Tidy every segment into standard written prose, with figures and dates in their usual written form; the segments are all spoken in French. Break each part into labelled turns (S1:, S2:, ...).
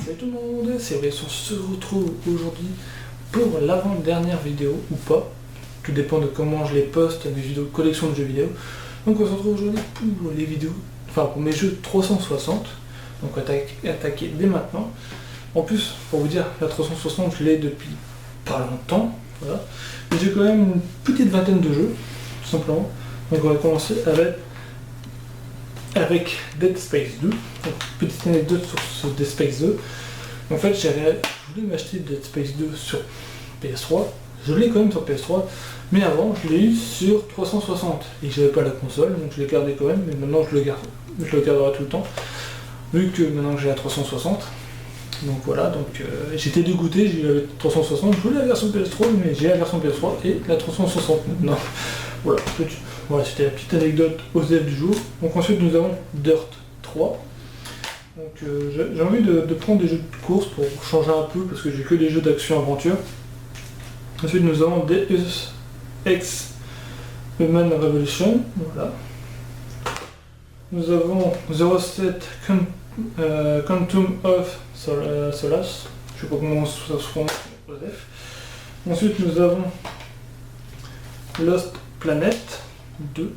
S1: Salut tout le monde, c'est Aurélien, on se retrouve aujourd'hui pour l'avant-dernière vidéo, ou pas, tout dépend de comment je les poste, mes vidéos de collection de jeux vidéo. Donc on se retrouve aujourd'hui pour les vidéos, enfin pour mes jeux 360, donc on va attaquer dès maintenant. En plus, pour vous dire, la 360 je l'ai depuis pas longtemps, voilà. Mais j'ai quand même une petite vingtaine de jeux, tout simplement. Donc on va commencer avec Dead Space 2. Donc, petite anecdote sur ce Dead Space 2. En fait, je voulais m'acheter Dead Space 2 sur PS3. Je l'ai quand même sur PS3, mais avant, je l'ai eu sur 360. Et j'avais pas la console, donc je l'ai gardé quand même, mais maintenant je le garderai tout le temps. Vu que maintenant j'ai la 360. Donc voilà, j'étais dégoûté, j'ai eu la 360, je voulais la version PS3, mais j'ai la version PS3 et la 360 maintenant. Voilà, c'était la petite anecdote OSEF du jour. Donc ensuite nous avons Dirt 3. Donc j'ai envie de prendre des jeux de course pour changer un peu, parce que j'ai que des jeux d'action-aventure. Ensuite nous avons Deus Ex Human Revolution, voilà. Nous avons 07 Quantum of Solace, je sais pas comment ça se prononce, OSEF. Ensuite nous avons Lost Planet 2,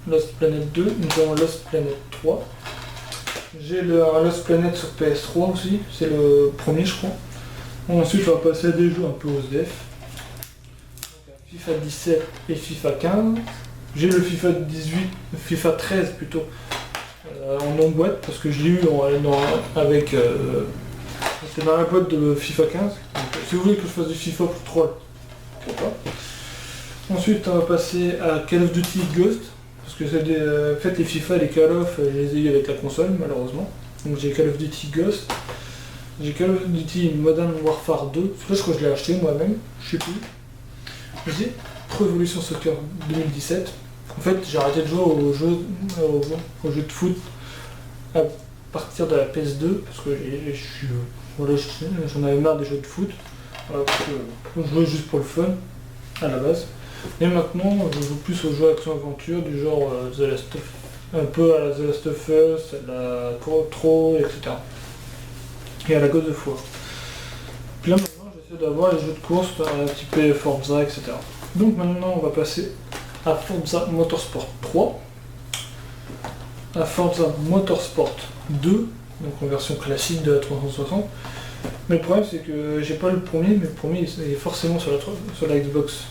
S1: nous avons Lost Planet 3. J'ai un Lost Planet sur PS3 aussi, c'est le premier je crois. Ensuite on va passer à des jeux un peu OSDF. FIFA 17 et FIFA 15. J'ai le FIFA FIFA 13 plutôt, en non-boîte, parce que je l'ai eu avec... c'était dans la boîte de FIFA 15. Donc, si vous voulez que je fasse du FIFA pour troll, pourquoi pas. Ensuite, on va passer à Call of Duty Ghost, parce que c'est en fait les FIFA et les Call of, je les ai eu avec la console, malheureusement. Donc j'ai Call of Duty Ghost, j'ai Call of Duty Modern Warfare 2, je crois que je l'ai acheté moi-même, je sais plus. J'ai Pro Evolution Soccer 2017. En fait, j'ai arrêté de jouer aux jeux de foot à partir de la PS2, parce que j'en avais marre des jeux de foot, parce que je jouais juste pour le fun, à la base. Et maintenant, je joue plus aux jeux action-aventure du genre un peu à la The Last of Us, à la Control, etc. Et à la God of War. Puis là maintenant, j'essaie d'avoir les jeux de course, un petit peu Forza, etc. Donc maintenant, on va passer à Forza Motorsport 3, à Forza Motorsport 2, donc en version classique de la 360. Mais le problème, c'est que j'ai pas le premier, mais le premier il est forcément sur la Xbox.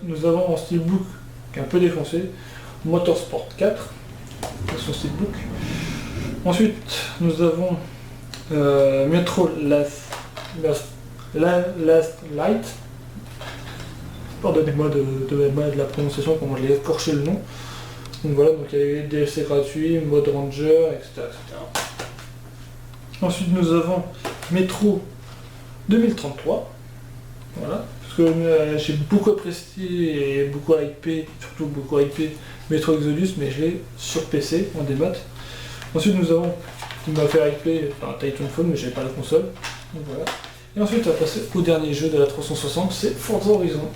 S1: Nous avons en steelbook qui est un peu défoncé, Motorsport 4, version steelbook. Ensuite nous avons Metro Last Light. Pardonnez-moi de la prononciation, comment je l'ai écorché le nom. Donc voilà, donc il y a des DLC gratuits, mode Ranger, etc. Ensuite nous avons Metro 2033. Voilà. Parce que j'ai beaucoup apprécié et beaucoup hypé, surtout beaucoup hypé Metro Exodus, mais je l'ai sur PC en démat. Ensuite nous avons, qui m'a fait hyper, Titanfall, mais j'avais pas la console. Donc voilà. Et ensuite on va passer au dernier jeu de la 360, c'est Forza Horizon.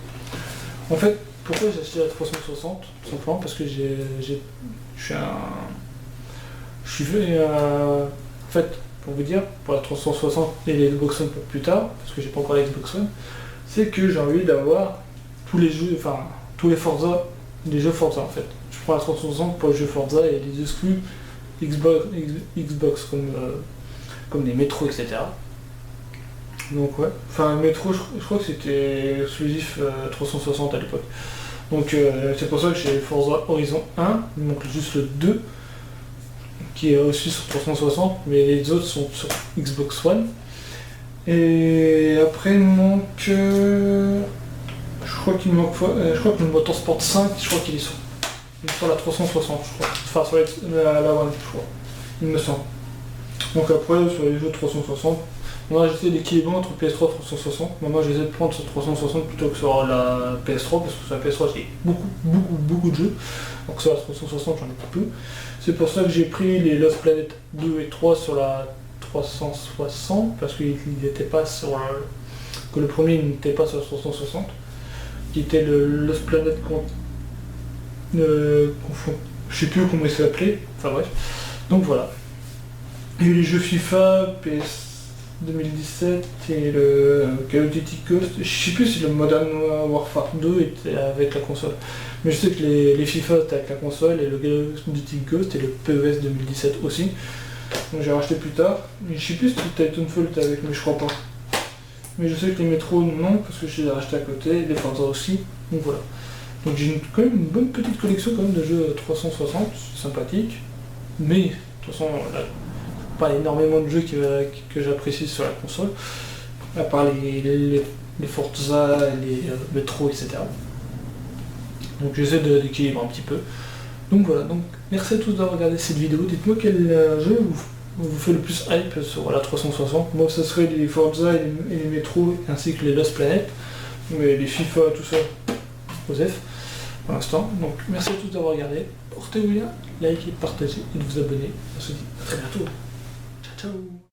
S1: En fait, pourquoi j'ai acheté la 360? Tout simplement parce que en fait, pour vous dire, pour la 360 et les Xbox One pour plus tard, parce que j'ai pas encore la Xbox One, c'est que j'ai envie d'avoir tous les jeux, enfin tous les Forza, les jeux Forza en fait. Je prends la 360 pour les jeux Forza et les exclus Xbox comme les Metro, etc. Donc ouais, enfin Metro je crois que c'était exclusif 360 à l'époque. Donc c'est pour ça que j'ai Forza Horizon 1, il manque juste le 2 qui est aussi sur 360, mais les autres sont sur Xbox One. Et après il manque, je crois que le Motorsport 5, je crois qu'il est sur la 360, je crois. Enfin sur la One, je crois, il me semble. Donc après sur les jeux 360, moi j'essaie d'équilibrer entre PS3 et 360. Moi j'essaie de prendre sur 360 plutôt que sur la PS3, parce que sur la PS3 j'ai beaucoup de jeux. Donc sur la 360 j'en ai pas peu. C'est pour ça que j'ai pris les Lost Planet 2 et 3 sur la 360, parce qu'il n'était pas sur que le premier n'était pas sur la 360, qui était le Lost Planet je sais plus comment il s'appelait, enfin bref. Donc voilà. Il y a eu les jeux FIFA, PS 2017 et le Call of Duty Ghost. Je sais plus si le Modern Warfare 2 était avec la console. Mais je sais que les FIFA étaient avec la console et le Call of Duty Ghost et le PES 2017 aussi. Donc j'ai racheté plus tard. Et je sais plus si Titanfall était avec, mais je crois pas. Mais je sais que les métros non, parce que je les ai rachetés à côté, les Forza aussi. Donc voilà. Donc j'ai quand même une bonne petite collection quand même de jeux 360, c'est sympathique. Mais de toute façon, là, pas énormément de jeux que j'apprécie sur la console, à part les Forza, les Metro, etc. Donc j'essaie d'équilibrer un petit peu. Donc voilà, donc merci à tous d'avoir regardé cette vidéo. Dites-moi quel jeu vous fait le plus hype sur la 360. Moi ce serait les Forza et les Metro ainsi que les Lost Planet. Mais les FIFA, tout ça, Osef pour l'instant. Donc merci à tous d'avoir regardé. Portez-vous bien, likez, partagez et de vous abonner. On se dit à très bientôt. Ciao ciao.